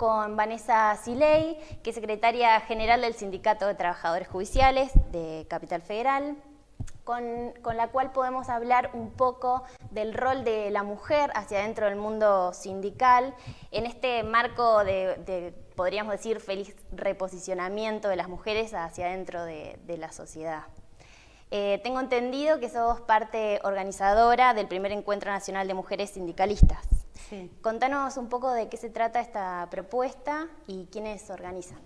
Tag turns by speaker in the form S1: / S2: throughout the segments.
S1: con Vanessa Siley, que es secretaria general del Sindicato de Trabajadores Judiciales de Capital Federal, con la cual podemos hablar un poco del rol de la mujer hacia dentro del mundo sindical, en este marco de podríamos decir, feliz reposicionamiento de las mujeres hacia dentro de la sociedad. Tengo entendido que sos parte organizadora del primer Encuentro Nacional de Mujeres Sindicalistas.
S2: Sí.
S1: Contanos un poco de qué se trata esta propuesta y quiénes organizan.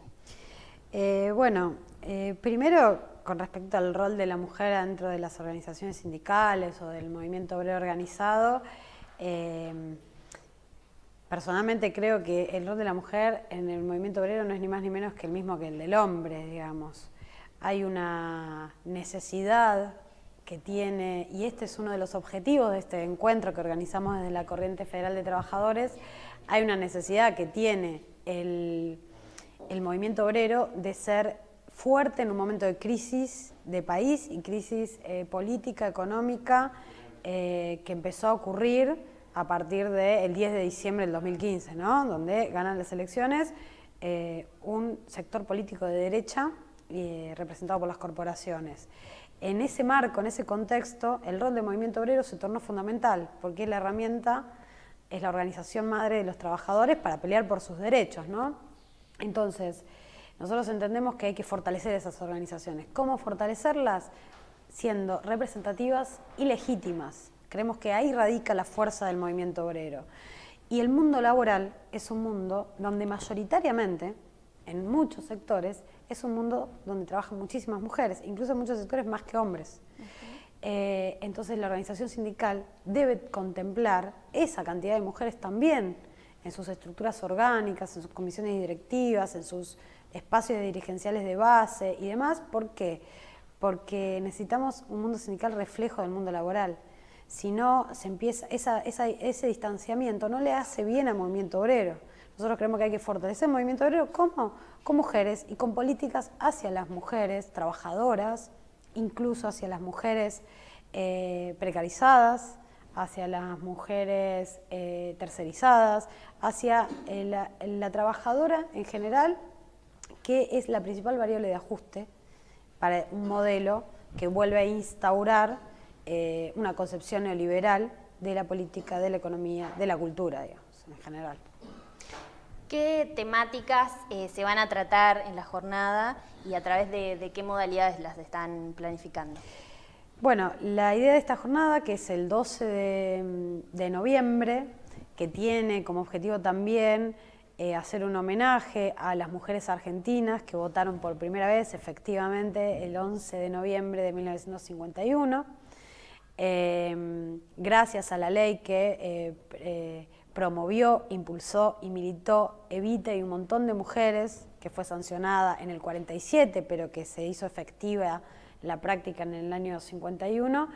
S2: Primero, con respecto al rol de la mujer dentro de las organizaciones sindicales o del movimiento obrero organizado, personalmente creo que el rol de la mujer en el movimiento obrero no es ni más ni menos que el mismo que el del hombre, digamos. Hay una necesidad que tiene, y este es uno de los objetivos de este encuentro que organizamos desde la Corriente Federal de Trabajadores, hay una necesidad que tiene el movimiento obrero de ser fuerte en un momento de crisis de país y crisis política, económica, que empezó a ocurrir a partir del 10 de diciembre del 2015, ¿no? Donde ganan las elecciones un sector político de derecha representado por las corporaciones. En ese marco, en ese contexto, el rol del movimiento obrero se tornó fundamental, porque la herramienta es la organización madre de los trabajadores para pelear por sus derechos, ¿no? Entonces, nosotros entendemos que hay que fortalecer esas organizaciones. ¿Cómo fortalecerlas? Siendo representativas y legítimas. Creemos que ahí radica la fuerza del movimiento obrero. Y el mundo laboral es un mundo donde mayoritariamente, en muchos sectores, es un mundo donde trabajan muchísimas mujeres, incluso en muchos sectores más que hombres. Entonces la organización sindical debe contemplar esa cantidad de mujeres también en sus estructuras orgánicas, en sus comisiones directivas, en sus espacios dirigenciales de base y demás. ¿Por qué? Porque necesitamos un mundo sindical reflejo del mundo laboral. Si no, se empieza ese distanciamiento no le hace bien al movimiento obrero. Nosotros creemos que hay que fortalecer el movimiento obrero con mujeres y con políticas hacia las mujeres trabajadoras, incluso hacia las mujeres precarizadas, hacia las mujeres tercerizadas, hacia la trabajadora en general, que es la principal variable de ajuste para un modelo que vuelve a instaurar una concepción neoliberal de la política, de la economía, de la cultura, digamos, en general.
S1: ¿Qué temáticas se van a tratar en la jornada y a través de qué modalidades las están planificando?
S2: Bueno, la idea de esta jornada, que es el 12 de noviembre, que tiene como objetivo también hacer un homenaje a las mujeres argentinas que votaron por primera vez, efectivamente, el 11 de noviembre de 1951, gracias a la ley que promovió, impulsó y militó Evita y un montón de mujeres, que fue sancionada en el 47, pero que se hizo efectiva la práctica en el año 51,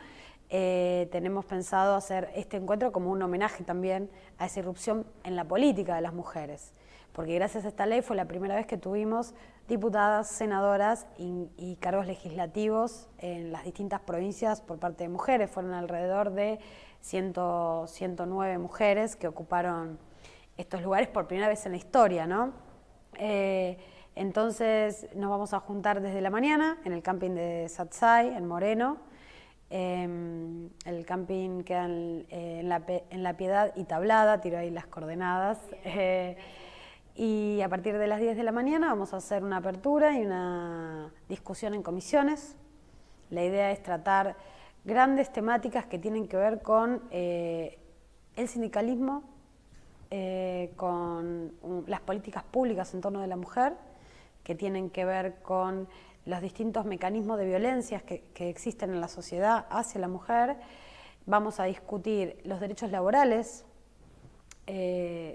S2: tenemos pensado hacer este encuentro como un homenaje también a esa irrupción en la política de las mujeres, porque gracias a esta ley fue la primera vez que tuvimos diputadas, senadoras y cargos legislativos en las distintas provincias por parte de mujeres. Fueron alrededor de 109 mujeres que ocuparon estos lugares por primera vez en la historia, ¿no? Entonces nos vamos a juntar desde la mañana en el camping de Satsai, en Moreno. El camping queda en la Piedad y Tablada, tiro ahí las coordenadas. Y a partir de las 10 de la mañana vamos a hacer una apertura y una discusión en comisiones. La idea es tratar grandes temáticas que tienen que ver con el sindicalismo, con las políticas públicas en torno de la mujer, que tienen que ver con los distintos mecanismos de violencias que existen en la sociedad hacia la mujer. Vamos a discutir los derechos laborales,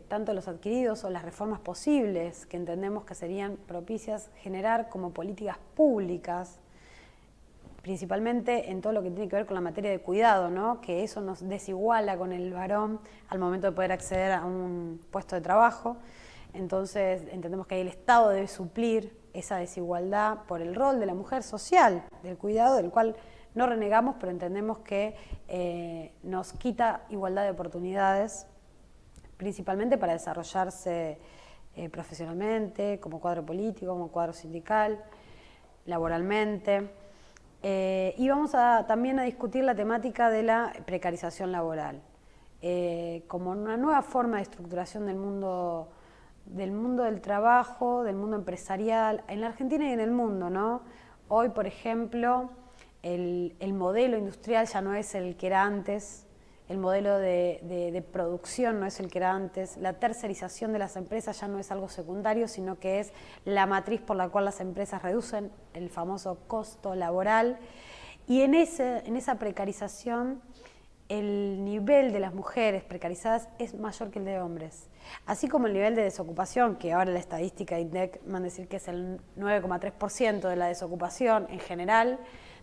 S2: tanto los adquiridos o las reformas posibles que entendemos que serían propicias generar como políticas públicas, principalmente en todo lo que tiene que ver con la materia de cuidado, ¿no? Que eso nos desiguala con el varón al momento de poder acceder a un puesto de trabajo. Entonces entendemos que ahí el Estado debe suplir esa desigualdad por el rol de la mujer social, del cuidado, del cual no renegamos, pero entendemos que nos quita igualdad de oportunidades, principalmente para desarrollarse profesionalmente, como cuadro político, como cuadro sindical, laboralmente. Y vamos también a discutir la temática de la precarización laboral, como una nueva forma de estructuración del mundo del trabajo, del mundo empresarial, en la Argentina y en el mundo, ¿no? Hoy, por ejemplo, el modelo industrial ya no es el que era antes, el modelo de producción no es el que era antes, la tercerización de las empresas ya no es algo secundario, sino que es la matriz por la cual las empresas reducen el famoso costo laboral. Y en esa precarización, el nivel de las mujeres precarizadas es mayor que el de hombres. Así como el nivel de desocupación, que ahora la estadística de INDEC van a decir que es el 9,3% de la desocupación en general,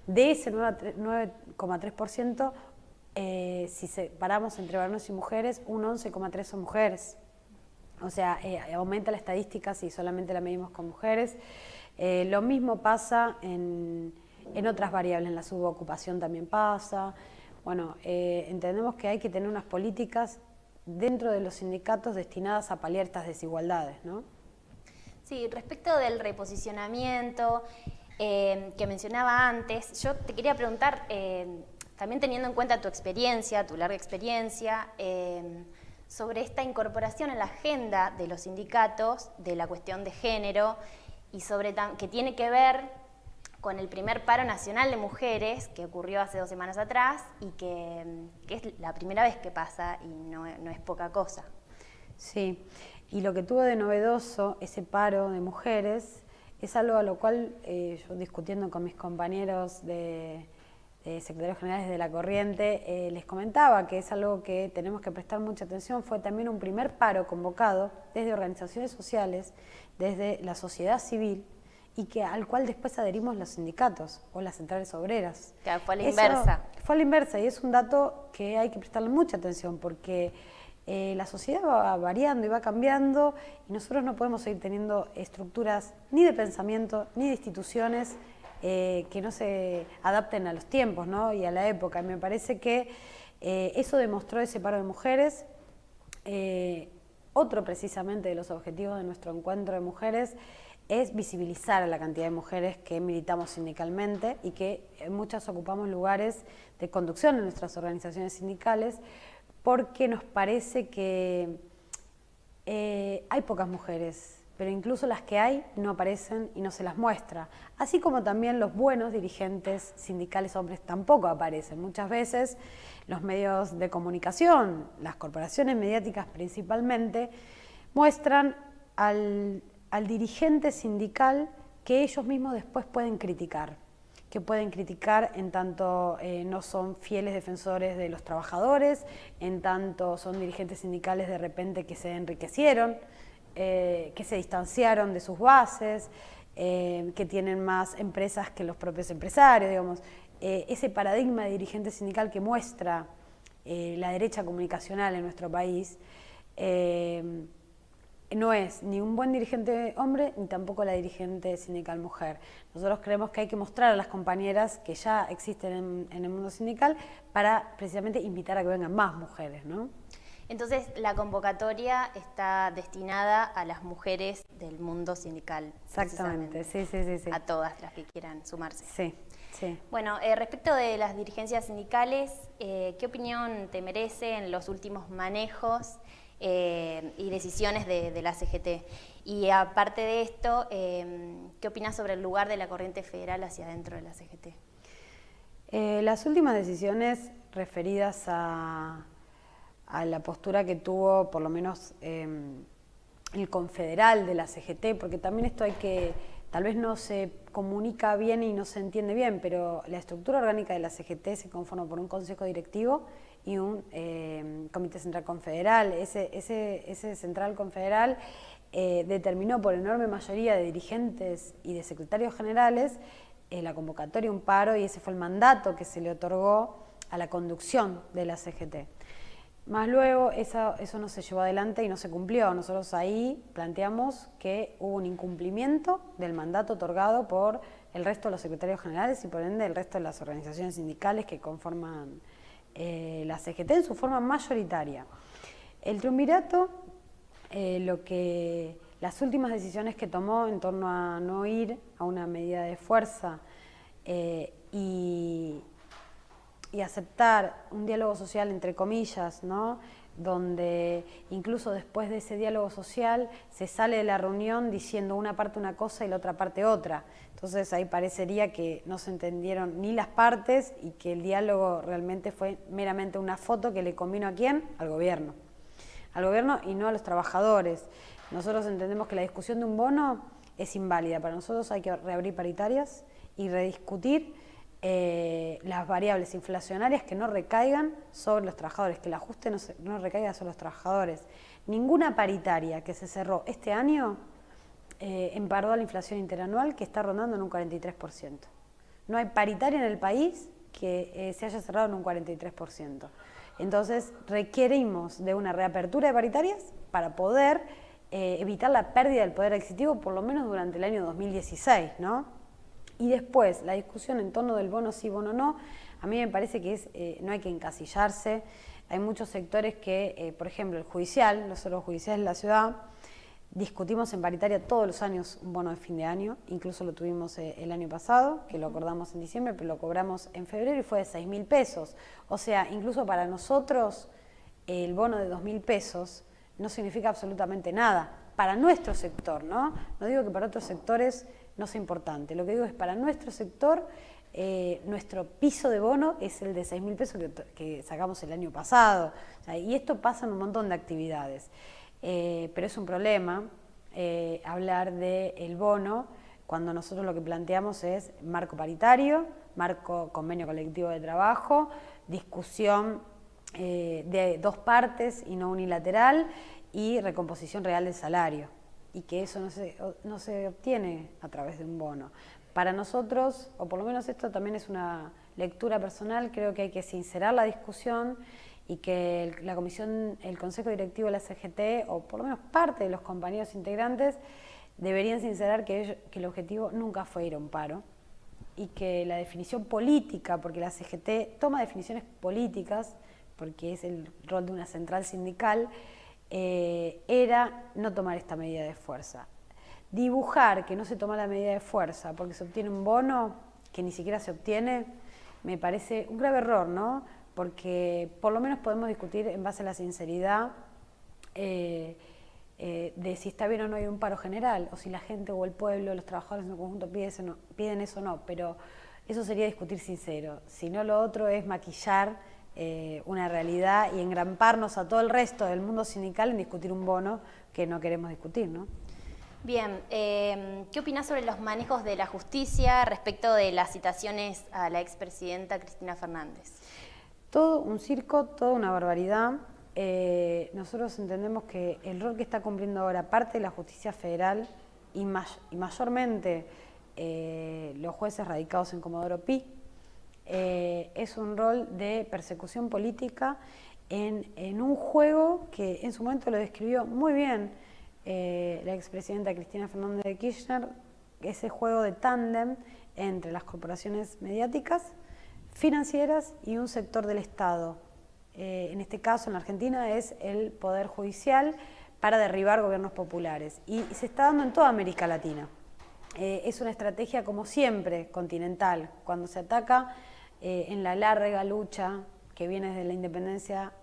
S2: de ese 9,3%, si separamos entre varones y mujeres, un 11,3% son mujeres. O sea, aumenta la estadística si solamente la medimos con mujeres. Lo mismo pasa en otras variables, en la subocupación también pasa. Bueno, entendemos que hay que tener unas políticas dentro de los sindicatos destinadas a paliar estas desigualdades, ¿no?
S1: Sí, respecto del reposicionamiento que mencionaba antes, yo te quería preguntar, también teniendo en cuenta tu experiencia, tu larga experiencia, sobre esta incorporación en la agenda de los sindicatos de la cuestión de género y que tiene que ver con el primer paro nacional de mujeres que ocurrió hace 2 semanas atrás y que es la primera vez que pasa y no es poca cosa.
S2: Sí, y lo que tuvo de novedoso ese paro de mujeres es algo a lo cual yo discutiendo con mis compañeros de secretarios generales de la Corriente, les comentaba que es algo que tenemos que prestar mucha atención. Fue también un primer paro convocado desde organizaciones sociales, desde la sociedad civil, y al cual después adherimos los sindicatos o las centrales obreras.
S1: Claro, fue a la inversa.
S2: Fue a la inversa, y es un dato que hay que prestarle mucha atención porque la sociedad va variando y va cambiando, y nosotros no podemos seguir teniendo estructuras ni de pensamiento ni de instituciones que no se adapten a los tiempos, ¿no? Y a la época. Me parece que eso demostró ese paro de mujeres. Otro precisamente de los objetivos de nuestro encuentro de mujeres es visibilizar a la cantidad de mujeres que militamos sindicalmente y que muchas ocupamos lugares de conducción en nuestras organizaciones sindicales, porque nos parece que hay pocas mujeres, pero incluso las que hay no aparecen y no se las muestra. Así como también los buenos dirigentes sindicales hombres tampoco aparecen. Muchas veces los medios de comunicación, las corporaciones mediáticas principalmente, muestran al dirigente sindical que ellos mismos después pueden criticar, en tanto no son fieles defensores de los trabajadores, en tanto son dirigentes sindicales de repente que se enriquecieron, que se distanciaron de sus bases, que tienen más empresas que los propios empresarios, digamos. Ese paradigma de dirigente sindical que muestra la derecha comunicacional en nuestro país, no es ni un buen dirigente hombre, ni tampoco la dirigente sindical mujer. Nosotros creemos que hay que mostrar a las compañeras que ya existen en el mundo sindical para precisamente invitar a que vengan más mujeres, ¿no?
S1: Entonces, la convocatoria está destinada a las mujeres del mundo sindical.
S2: Exactamente, sí.
S1: A todas las que quieran sumarse.
S2: Sí.
S1: Bueno, respecto de las dirigencias sindicales, ¿qué opinión te merecen los últimos manejos y decisiones de la CGT? Y aparte de esto, ¿qué opinas sobre el lugar de la corriente federal hacia adentro de la CGT?
S2: Las últimas decisiones referidas a la postura que tuvo, por lo menos, el confederal de la CGT, porque también esto tal vez no se comunica bien y no se entiende bien, pero la estructura orgánica de la CGT se conforma por un consejo directivo y un comité central confederal. Ese central confederal determinó por enorme mayoría de dirigentes y de secretarios generales la convocatoria, un paro, y ese fue el mandato que se le otorgó a la conducción de la CGT. Más luego eso no se llevó adelante y no se cumplió. Nosotros ahí planteamos que hubo un incumplimiento del mandato otorgado por el resto de los secretarios generales y por ende el resto de las organizaciones sindicales que conforman la CGT en su forma mayoritaria. El triunvirato lo que las últimas decisiones que tomó en torno a no ir a una medida de fuerza y aceptar un diálogo social, entre comillas, ¿no? Donde incluso después de ese diálogo social se sale de la reunión diciendo una parte una cosa y la otra parte otra. Entonces ahí parecería que no se entendieron ni las partes y que el diálogo realmente fue meramente una foto que le convino ¿a quién? Al gobierno y no a los trabajadores. Nosotros entendemos que la discusión de un bono es inválida. Para nosotros hay que reabrir paritarias y rediscutir las variables inflacionarias que no recaigan sobre los trabajadores, que el ajuste no recaiga sobre los trabajadores. Ninguna paritaria que se cerró este año emparó a la inflación interanual, que está rondando en un 43%. No hay paritaria en el país que se haya cerrado en un 43%. Entonces requerimos de una reapertura de paritarias para poder evitar la pérdida del poder adquisitivo, por lo menos durante el año 2016, ¿no? Y después, la discusión en torno del bono sí, bono no, a mí me parece que no hay que encasillarse. Hay muchos sectores que, por ejemplo, el judicial, nosotros los judiciales de la ciudad, discutimos en paritaria todos los años un bono de fin de año, incluso lo tuvimos el año pasado, que lo acordamos en diciembre, pero lo cobramos en febrero y fue de 6.000 pesos. O sea, incluso para nosotros el bono de 2.000 pesos no significa absolutamente nada. Para nuestro sector, ¿no? No digo que para otros sectores no sea importante, lo que digo es para nuestro sector, nuestro piso de bono es el de 6.000 pesos que sacamos el año pasado. O sea, y esto pasa en un montón de actividades. Pero es un problema hablar del bono cuando nosotros lo que planteamos es marco paritario, marco convenio colectivo de trabajo, discusión de dos partes y no unilateral y recomposición real del salario, y que eso no se obtiene a través de un bono. Para nosotros, o por lo menos esto también es una lectura personal, creo que hay que sincerar la discusión y que la comisión, el consejo directivo de la CGT, o por lo menos parte de los compañeros integrantes, deberían sincerar que el objetivo nunca fue ir a un paro y que la definición política, porque la CGT toma definiciones políticas, porque es el rol de una central sindical, era no tomar esta medida de fuerza. Dibujar que no se toma la medida de fuerza porque se obtiene un bono que ni siquiera se obtiene, me parece un grave error, ¿no? Porque por lo menos podemos discutir en base a la sinceridad de si está bien o no hay un paro general, o si la gente o el pueblo, los trabajadores en su conjunto piden eso o no, pero eso sería discutir sincero. Si no, lo otro es maquillar una realidad y engramparnos a todo el resto del mundo sindical en discutir un bono que no queremos discutir, ¿no?
S1: Bien, ¿qué opinás sobre los manejos de la justicia respecto de las citaciones a la expresidenta Cristina Fernández?
S2: Todo un circo, toda una barbaridad. Nosotros entendemos que el rol que está cumpliendo ahora parte de la justicia federal y mayormente los jueces radicados en Comodoro Pi, es un rol de persecución política en un juego que en su momento lo describió muy bien la expresidenta Cristina Fernández de Kirchner, ese juego de tándem entre las corporaciones mediáticas, financieras y un sector del Estado. En este caso, en la Argentina, es el Poder Judicial para derribar gobiernos populares. Y se está dando en toda América Latina. Es una estrategia, como siempre, continental. Cuando se ataca en la larga lucha que viene desde la independencia,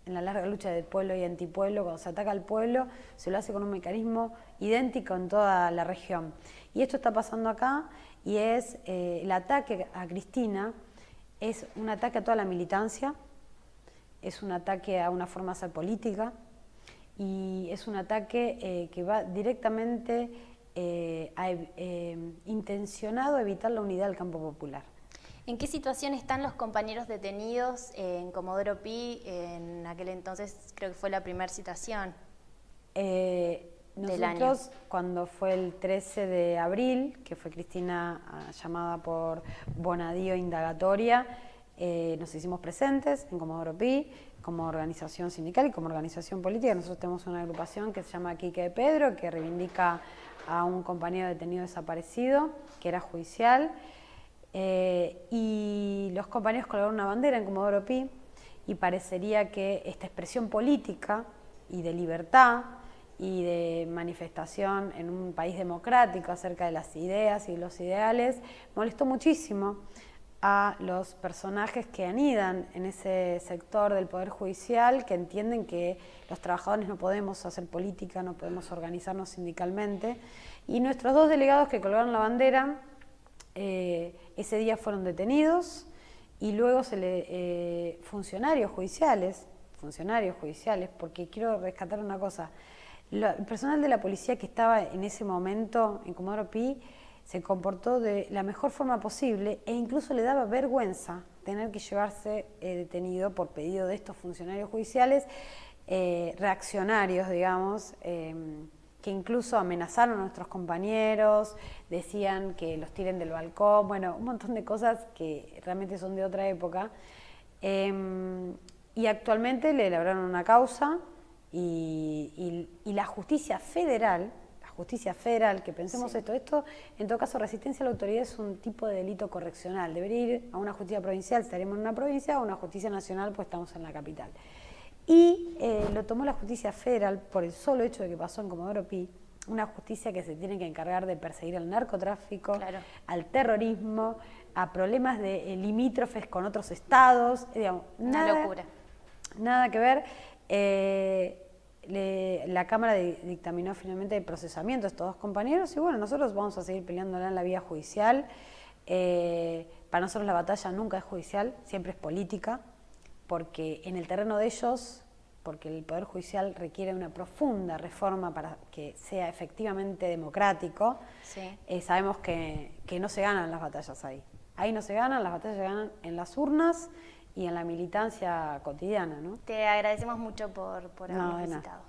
S2: en la larga lucha del pueblo y antipueblo, cuando se ataca al pueblo, se lo hace con un mecanismo idéntico en toda la región. Y esto está pasando acá, y es el ataque a Cristina, es un ataque a toda la militancia, es un ataque a una forma de hacer política, y es un ataque que va directamente intencionado a evitar la unidad del campo popular.
S1: ¿En qué situación están los compañeros detenidos en Comodoro Pi? En aquel entonces creo que fue la primera citación del año.
S2: Nosotros, cuando fue el 13 de abril, que fue Cristina llamada por Bonadío indagatoria, nos hicimos presentes en Comodoro Pi como organización sindical y como organización política. Nosotros tenemos una agrupación que se llama Quique de Pedro, que reivindica a un compañero detenido desaparecido, que era judicial. Y los compañeros colgaron una bandera en Comodoro Pi y parecería que esta expresión política y de libertad y de manifestación en un país democrático acerca de las ideas y los ideales, molestó muchísimo a los personajes que anidan en ese sector del Poder Judicial, que entienden que los trabajadores no podemos hacer política, no podemos organizarnos sindicalmente. Y nuestros 2 delegados que colgaron la bandera, ese día fueron detenidos y luego funcionarios judiciales, porque quiero rescatar una cosa. El personal de la policía que estaba en ese momento en Comodoro Pi se comportó de la mejor forma posible e incluso le daba vergüenza tener que llevarse detenido por pedido de estos funcionarios judiciales reaccionarios, digamos, que incluso amenazaron a nuestros compañeros, decían que los tiren del balcón, bueno, un montón de cosas que realmente son de otra época. Y actualmente le elaboraron una causa y la justicia federal, que pensemos
S1: Sí.
S2: esto en todo caso resistencia a la autoridad es un tipo de delito correccional, debería ir a una justicia provincial, estaremos en una provincia, o a una justicia nacional, pues estamos en la capital. Y lo tomó la justicia federal por el solo hecho de que pasó en Comodoro Pi, una justicia que se tiene que encargar de perseguir al narcotráfico,
S1: Claro.
S2: al terrorismo, a problemas de limítrofes con otros estados, digamos,
S1: Una locura.
S2: Nada que ver. La Cámara dictaminó finalmente el procesamiento de estos 2 compañeros y bueno, nosotros vamos a seguir peleándola en la vía judicial. Para nosotros la batalla nunca es judicial, siempre es política, porque en el terreno de ellos, porque el Poder Judicial requiere una profunda reforma para que sea efectivamente democrático,
S1: Sí.
S2: sabemos que no se ganan las batallas ahí. Ahí no se ganan, las batallas se ganan en las urnas y en la militancia cotidiana, ¿no?
S1: Te agradecemos mucho por
S2: No,
S1: habernos
S2: de nada.
S1: visitado.